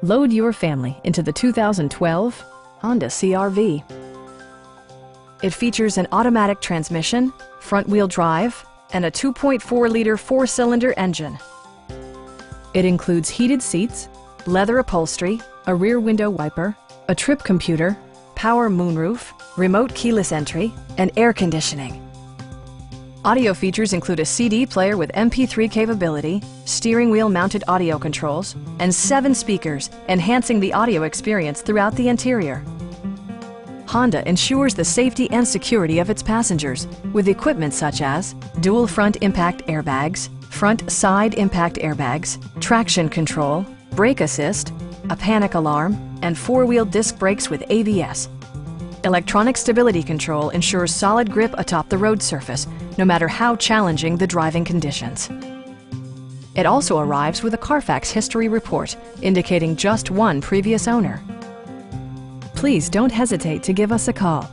Load your family into the 2012 Honda CR-V. It features an automatic transmission, front-wheel drive, and a 2.4-liter four-cylinder engine. It includes heated seats, leather upholstery, a rear window wiper, a trip computer, power moonroof, remote keyless entry, and air conditioning. Audio features include a CD player with MP3 capability, steering wheel mounted audio controls, and 7 speakers, enhancing the audio experience throughout the interior. Honda ensures the safety and security of its passengers with equipment such as dual front impact airbags, front side impact airbags, traction control, brake assist, a panic alarm, and 4-wheel disc brakes with ABS. Electronic stability control ensures solid grip atop the road surface, no matter how challenging the driving conditions. It also arrives with a Carfax history report, indicating just one previous owner. Please don't hesitate to give us a call.